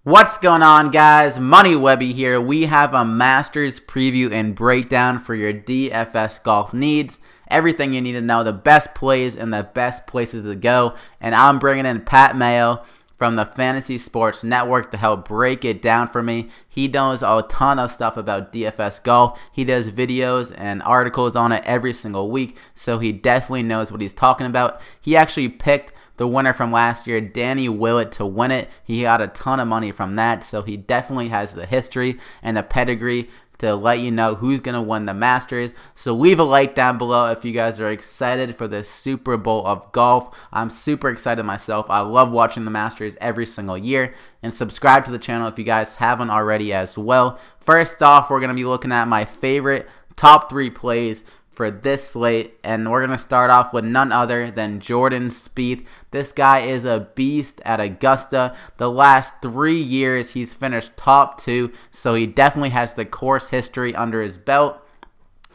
What's going on, guys? Money Webby here. We have a Masters preview and breakdown for your DFS golf needs. Everything you need to know, the best plays and the best places to go. And I'm bringing in Pat Mayo from the Fantasy Sports Network to help break it down for me. He knows a ton of stuff about DFS golf. He does videos and articles on it every single week, so he definitely knows what he's talking about. He actually picked the winner from last year, Danny Willett, to win it. He got a ton of money from that, so he definitely has the history and the pedigree to let you know who's going to win the Masters. So leave a like down below if you guys are excited for this Super Bowl of golf. I'm super excited myself. I love watching the Masters every single year. And subscribe to the channel if you guys haven't already as well. First off, we're going to be looking at my favorite top 3 plays for this slate, and we're going to start off with none other than Jordan Spieth. This guy is a beast at Augusta. The last 3 years, he's finished top 2, so he definitely has the course history under his belt.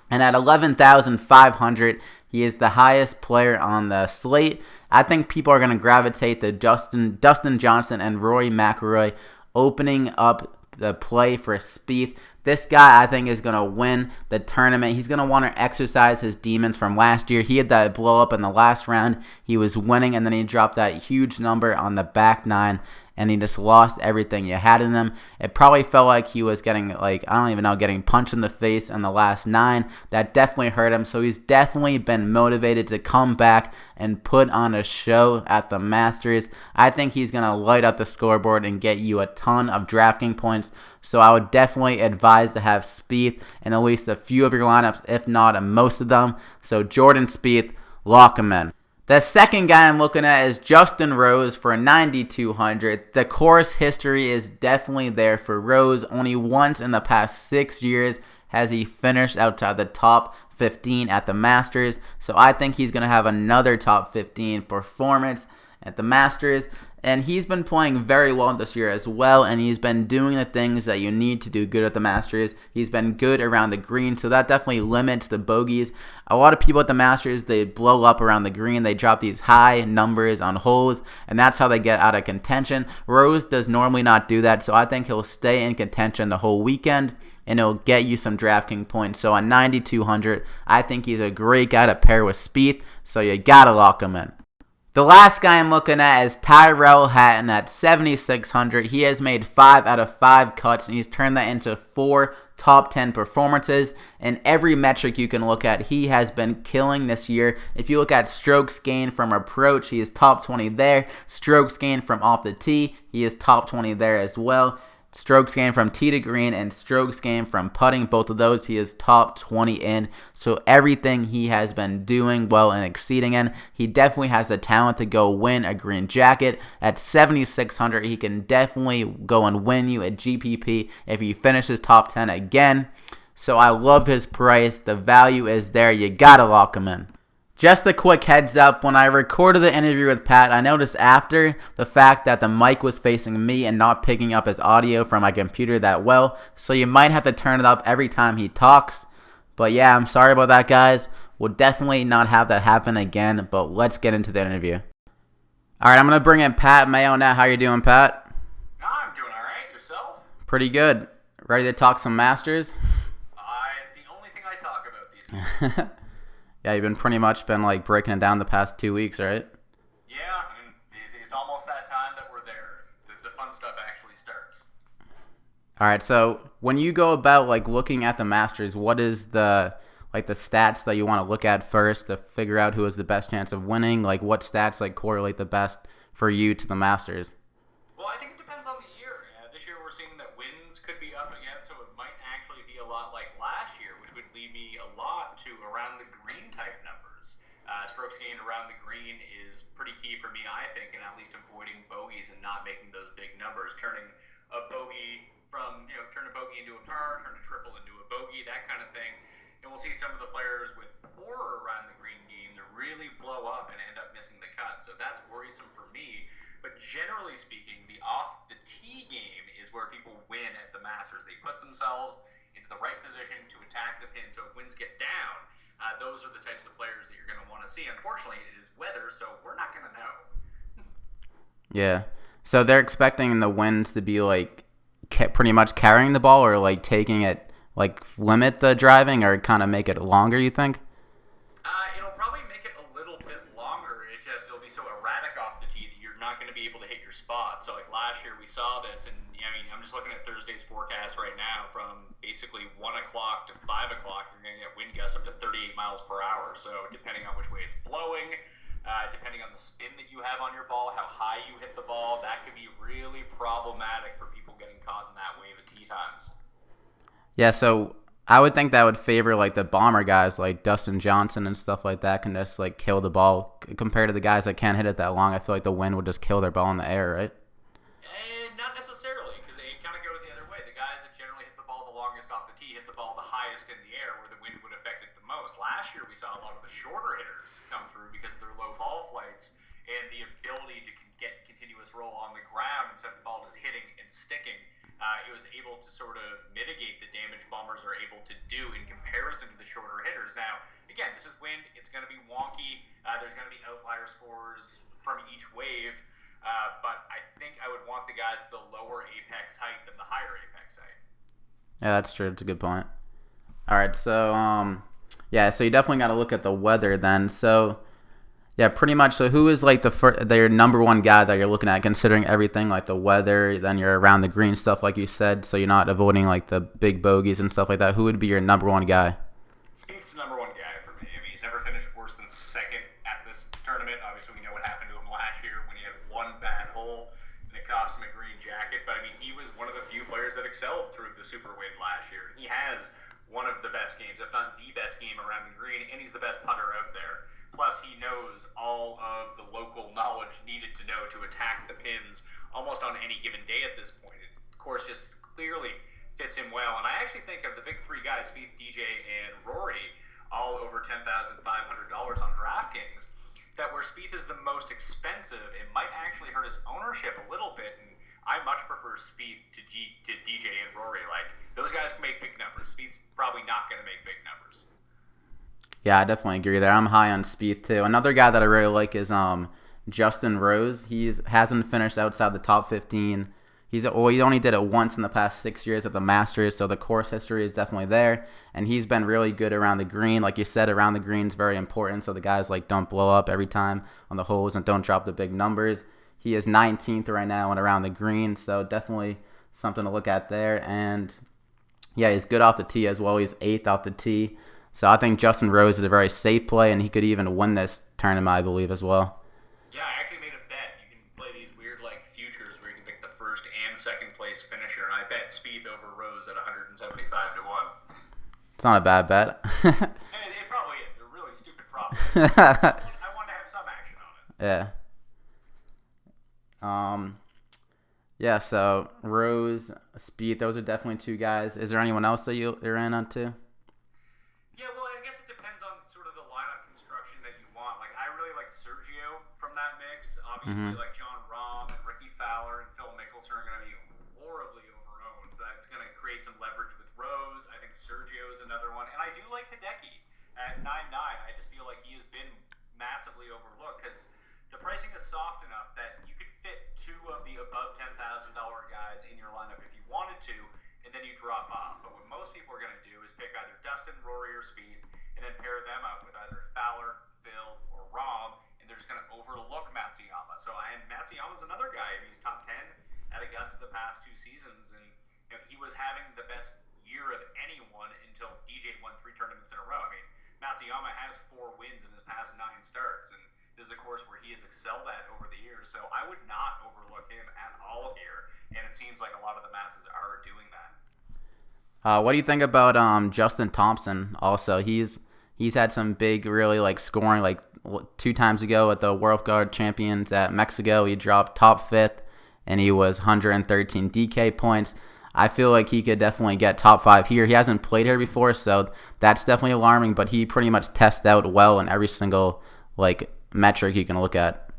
And at 11,500, he is the highest player on the slate. I think people are going to gravitate to Dustin Johnson and Rory McIlroy opening up the play for Spieth. This guy, I think, is going to win the tournament. He's going to want to exercise his demons from last year. He had that blow up in the last round. He was winning, and then he dropped that huge number on the back 9, and he just lost everything you had in him. It probably felt like he was getting, getting punched in the face in the last 9. That definitely hurt him, so he's definitely been motivated to come back and put on a show at the Masters. I think he's going to light up the scoreboard and get you a ton of DraftKings points, so I would definitely advise to have Spieth in at least a few of your lineups, if not most of them. So Jordan Spieth, lock him in. The second guy I'm looking at is Justin Rose for 9,200. The course history is definitely there for Rose. Only once in the past 6 years has he finished outside the top 15 at the Masters. So I think he's going to have another top 15 performance at the Masters. And he's been playing very well this year as well, and he's been doing the things that you need to do good at the Masters. He's been good around the green, so that definitely limits the bogeys. A lot of people at the Masters, they blow up around the green. They drop these high numbers on holes, and that's how they get out of contention. Rose does normally not do that, so I think he'll stay in contention the whole weekend, and it'll get you some DraftKings points. So at 9,200, I think he's a great guy to pair with Spieth, so you got to lock him in. The last guy I'm looking at is Tyrell Hatton at 7,600. He has made 5 out of 5 cuts, and he's turned that into 4 top 10 performances. And every metric you can look at, he has been killing this year. If you look at strokes gained from approach, he is top 20 there. Strokes gained from off the tee, he is top 20 there as well. Strokes gained from tee to green and strokes gained from putting, both of those he is top 20 in. So everything he has been doing well and exceeding in. He definitely has the talent to go win a green jacket. At 7,600, he can definitely go and win you a GPP if he finishes top 10 again. So I love his price. The value is there. You gotta lock him in. Just a quick heads up, when I recorded the interview with Pat, I noticed after the fact that the mic was facing me and not picking up his audio from my computer that well, so you might have to turn it up every time he talks. But yeah, I'm sorry about that, guys. We'll definitely not have that happen again, but let's get into the interview. Alright, I'm going to bring in Pat Mayo now. How you doing, Pat? I'm doing alright. Yourself? Pretty good. Ready to talk some Masters? It's the only thing I talk about these days. Yeah, you've been pretty much like breaking it down the past 2 weeks, right? Yeah, and it's almost that time that we're there. The fun stuff actually starts. All right, so when you go about like looking at the Masters, what is the stats that you want to look at first to figure out who has the best chance of winning? Like what stats correlate the best for you to the Masters? Well, I think it depends on the year. This year we're seeing that wins could be up again, so it might actually be a lot like last year, which would lead me a lot to around the green type numbers. Strokes gained around the green is pretty key for me, I think, in at least avoiding bogeys and not making those big numbers, turning a bogey into a par, turn a triple into a bogey, that kind of thing. And we'll see some of the players with poorer around the green game to really blow up and end up missing the cut. So that's worrisome for me. But generally speaking, the off the tee game is where people win at the Masters. They put themselves into the right position to attack the pin. So if winds get down, those are the types of players that you're going to want to see. Unfortunately, it is weather, so we're not going to know. Yeah. So they're expecting the winds to be like pretty much carrying the ball, or like taking it, like limit the driving, or kind of make it longer, you think? It'll probably make it a little bit longer. It'll be so erratic off the tee that you're not going to be able to hit your spot. So like last year we saw this, and I mean I'm just looking at Thursday's forecast right now. From basically 1 o'clock to 5 o'clock, you're going to get wind gusts up to 38 miles per hour. So depending on which way it's blowing, depending on the spin that you have on your ball, how high you hit the ball, that could be really problematic for people getting caught in that wave of tee times. Yeah, so I would think that would favor like the bomber guys like Dustin Johnson and stuff like that, can just like kill the ball compared to the guys that can't hit it that long. I feel like the wind would just kill their ball in the air, right? Not necessarily, because it kind of goes the other way. The guys that generally hit the ball the longest off the tee hit the ball the highest in the air, where the wind would affect it the most. Last year we saw a lot of the shorter hitters come through because of their low ball flights and the ability to get continuous roll on the ground instead of the ball just hitting and sticking. It was able to sort of mitigate the damage bombers are able to do in comparison to the shorter hitters. Now, again, this is wind. It's going to be wonky. There's going to be outlier scores from each wave. But I think I would want the guys with the lower apex height than the higher apex height. Yeah, that's true. It's a good point. All right, so yeah, so you definitely got to look at the weather then. So yeah, pretty much. So who is like their number one guy that you're looking at, considering everything like the weather, then you're around the green stuff like you said, so you're not avoiding like the big bogeys and stuff like that. Who would be your number one guy? Spieth's the number one guy for me. I mean, he's never finished worse than second at this tournament. Obviously, we know what happened to him last year when he had one bad hole and it cost him a green jacket. But I mean, he was one of the few players that excelled through the super wind last year. He has one of the best games, if not the best game around the green, and he's the best putter out there. Plus, he knows all of the local knowledge needed to know to attack the pins almost on any given day at this point. It, of course, just clearly fits him well. And I actually think of the big three guys, Spieth, DJ, and Rory, all over $10,500 on DraftKings, that where Spieth is the most expensive, it might actually hurt his ownership a little bit. And I much prefer Spieth to DJ and Rory. Like, those guys can make big numbers. Spieth's probably not going to make big numbers. Yeah, I definitely agree there. I'm high on Spieth too. Another guy that I really like is Justin Rose. He hasn't finished outside the top 15. He only did it once in the past 6 years at the Masters, so the course history is definitely there. And he's been really good around the green. Like you said, around the green is very important, so the guys like don't blow up every time on the holes and don't drop the big numbers. He is 19th right now and around the green, so definitely something to look at there. And yeah, he's good off the tee as well. He's 8th off the tee. So I think Justin Rose is a very safe play, and he could even win this tournament, I believe, as well. Yeah, I actually made a bet. You can play these weird like futures where you can pick the first and second place finisher, and I bet Spieth over Rose at 175 to 1. It's not a bad bet. And it probably is. They're really stupid props. I want to have some action on it. Yeah. Yeah, so Rose, Spieth, those are definitely two guys. Is there anyone else that you're in on too? Yeah, well, I guess it depends on sort of the lineup construction that you want. Like, I really like Sergio from that mix. Obviously, like John Rahm and Ricky Fowler and Phil Mickelson are going to be horribly overowned, so that's going to create some leverage with Rose. I think Sergio is another one. And I do like Hideki at 9.9. I just feel like he has been massively overlooked because the pricing is soft enough that you could fit two of the above $10,000 guys in your lineup if you wanted to, and then you drop off. But what most people are going to do is pick either Dustin, Rory, or Spieth, and then pair them up with either Fowler, Phil, or Rahm, and they're just going to overlook Matsuyama. So Matsuyama's another guy. I mean, he's top 10 at Augusta the past 2 seasons, and you know, he was having the best year of anyone until DJ won 3 tournaments in a row. I mean, Matsuyama has 4 wins in his past 9 starts, and this is a course where he has excelled at over the years. So I would not overlook him at all here, and it seems like a lot of the masses are doing that. What do you think about Justin Thompson? Also, he's had some big, really like scoring. Like 2 times ago at the World Guard Champions at Mexico, he dropped top 5th, and he was 113 DK points. I feel like he could definitely get top 5 here. He hasn't played here before, so that's definitely alarming. But he pretty much tests out well in every single like metric you can look at.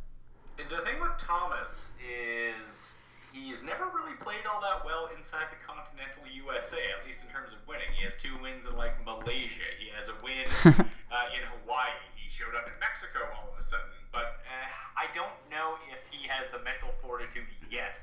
The thing with Thomas is he's never really played all that well inside the continental USA, at least in terms of winning. He has 2 wins in like Malaysia. He has a win in Hawaii. He showed up in Mexico all of a sudden. But I don't know if he has the mental fortitude yet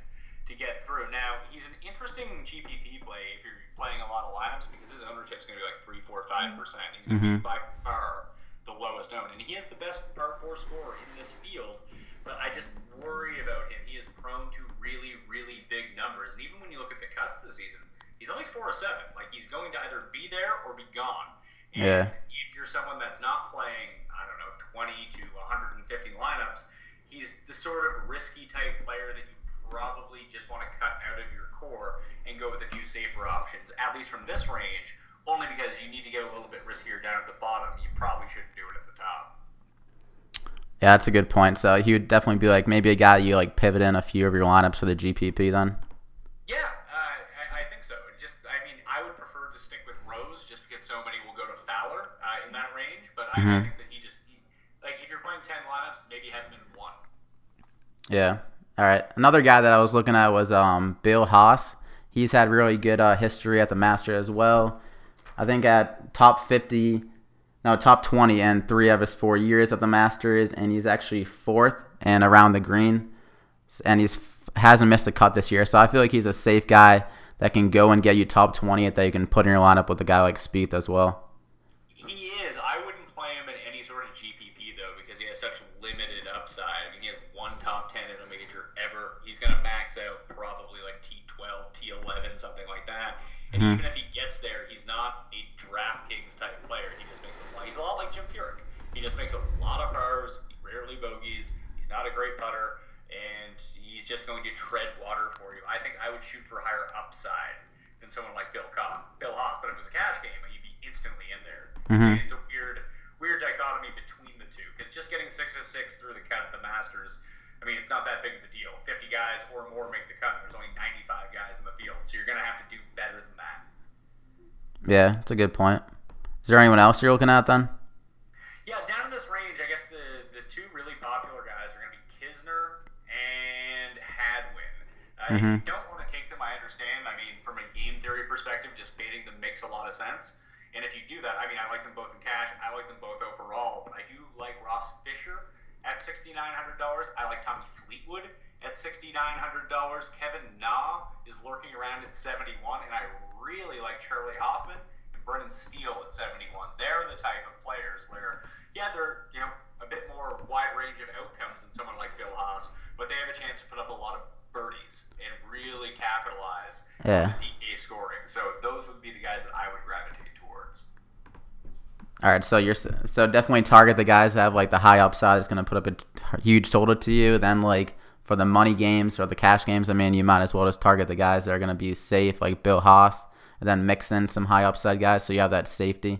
to get through. Now, he's an interesting GPP play if you're playing a lot of lineups because his ownership's going to be like 3, 4, 5%. He's going to be by far the lowest owned. And he has the best par 4 score in this field. But I just worry about him. He is prone to really, really big numbers. And even when you look at the cuts this season, he's only 4 of 7. Like, he's going to either be there or be gone. And if you're someone that's not playing, I don't know, 20 to 150 lineups, he's the sort of risky type player that you probably just want to cut out of your core and go with a few safer options, at least from this range, only because you need to get a little bit riskier down at the bottom. You probably shouldn't do it at the top. Yeah, that's a good point. So he would definitely be like maybe a guy you like pivot in a few of your lineups for the GPP then. Yeah, I think so. I mean, I would prefer to stick with Rose just because so many will go to Fowler in that range. But I think that like if you're playing 10 lineups, maybe have him in 1. Yeah. All right. Another guy that I was looking at was Bill Haas. He's had really good history at the Masters as well. I think at top 20 in 3 of his 4 years at the Masters, and he's actually 4th and around the green, and hasn't missed a cut this year. So I feel like he's a safe guy that can go and get you top 20 that you can put in your lineup with a guy like Spieth as well. He is. I wouldn't play him in any sort of GPP though because he has such limited upside. I mean, he has 1 top 10 in a major ever. He's going to max out probably like T12, T11, something like that. And even if he gets there, he's not a DraftKings type player. He just makes he's a lot like Jim Furyk. He just makes a lot of pars, rarely bogeys. He's not a great putter, and he's just going to tread water for you. I think I would shoot for higher upside than someone like Bill Haas. But if it was a cash game, you'd be instantly in there. It's a weird dichotomy between the two because just getting 6 of 6 through the cut at the Masters, I mean, it's not that big of a deal. 50 guys or more make the cut. There's only 95 guys in the field, so you're going to have to do better than that. Yeah, that's a good point. Is there anyone else you're looking at then? Yeah, down in this range, I guess the 2 really popular guys are going to be Kisner and Hadwin. If you don't want to take them, I understand. I mean, from a game theory perspective, just fading them makes a lot of sense. And if you do that, I mean, I like them both in cash. I like them both overall. But I do like Ross Fisher at $6,900. I like Tommy Fleetwood at $6,900. Kevin Na is lurking around at 71, and I really like Charlie Hoffman and Brendan Steele at 71. They're the type of players where, yeah, they're a bit more wide range of outcomes than someone like Bill Haas, but they have a chance to put up a lot of birdies and really capitalize on the DK scoring. So those would be the guys that I would gravitate towards. All right, so so definitely target the guys that have like the high upside. It's going to put up a huge total to you. Then like for the money games or the cash games, I mean, you might as well just target the guys that are going to be safe, like Bill Haas, and then mix in some high upside guys so you have that safety.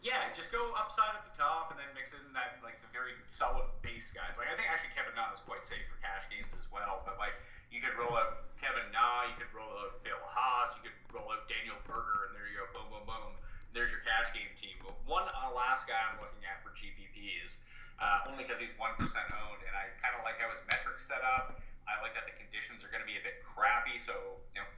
Yeah, just go upside at the top and then mix in that like the very solid base guys. Like I think actually Kevin Na is quite safe for cash games as well. But like you could roll out Kevin Na, you could roll out Bill Haas, you could roll out Daniel Berger, and there you go, boom, boom, boom. There's your cash game team. But one last guy I'm looking at for GPPs, only because he's 1% owned, and I kind of like how his metrics set up. I like that the conditions are going to be a bit crappy, so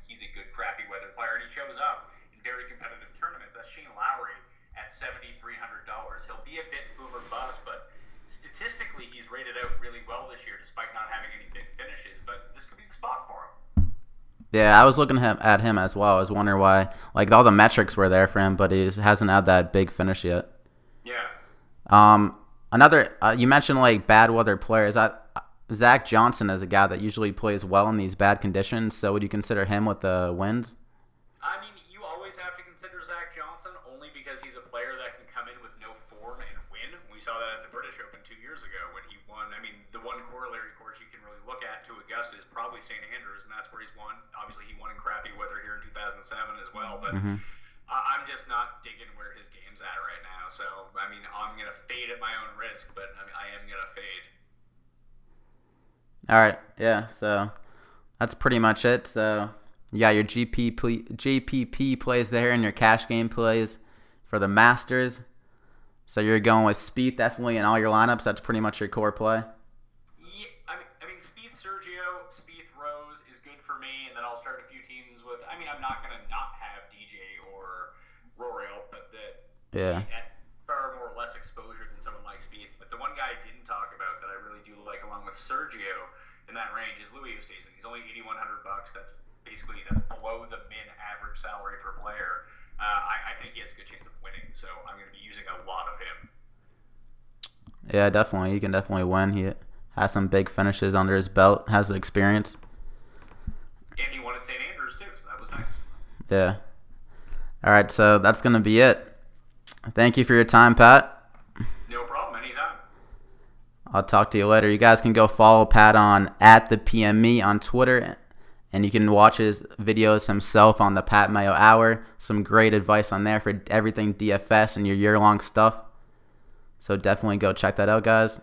he's a good crappy weather player, and he shows up in very competitive tournaments. That's Shane Lowry at $7,300. He'll be a bit boomer bust, but statistically he's rated out really well this year despite not having any big finishes. But this could be the spot for him. Yeah, I was looking at him as well. I was wondering why, like all the metrics were there for him, but he hasn't had that big finish yet. Yeah. Another, you mentioned like bad weather players. Zach Johnson is a guy that usually plays well in these bad conditions. So would you consider him with the winds? I mean, you always have to consider Zach Johnson only because he's a player that can come in with no form and win. We saw that at the British Open 2 years ago when he won. I mean, the one corollary course you can really look at to Augusta is probably St. Andrews, and that's where he's won. Obviously, he won in crappy weather here in 2007 as well, but I'm just not digging where his game's at right now. So, I mean, I'm going to fade at my own risk, but I am going to fade. All right, yeah, so that's pretty much it. So you got your GPP plays there and your cash game plays for the Masters. So you're going with Spieth definitely in all your lineups. That's pretty much your core play. Yeah, I mean, Spieth Sergio, Spieth Rose is good for me, and then also start a few teams with. I mean, I'm not going to not have DJ or Royal, but at far more or less exposure than someone like Speed. But the one guy I didn't talk about that I really do like, along with Sergio in that range, is Louis Oosthuizen. He's only $8,100. That's below the min average salary for a player. I think he has a good chance of winning, so I'm going to be using a lot of him. Yeah, definitely. He can definitely win. He has some big finishes under his belt, has the experience. And he won at St. Andrews, too, so that was nice. Yeah. All right, so that's going to be it. Thank you for your time, Pat. No problem. Anytime. I'll talk to you later. You guys can go follow Pat on @thepme on Twitter, and you can watch his videos himself on the Pat Mayo Hour. Some great advice on there for everything DFS and your year-long stuff. So definitely go check that out, guys.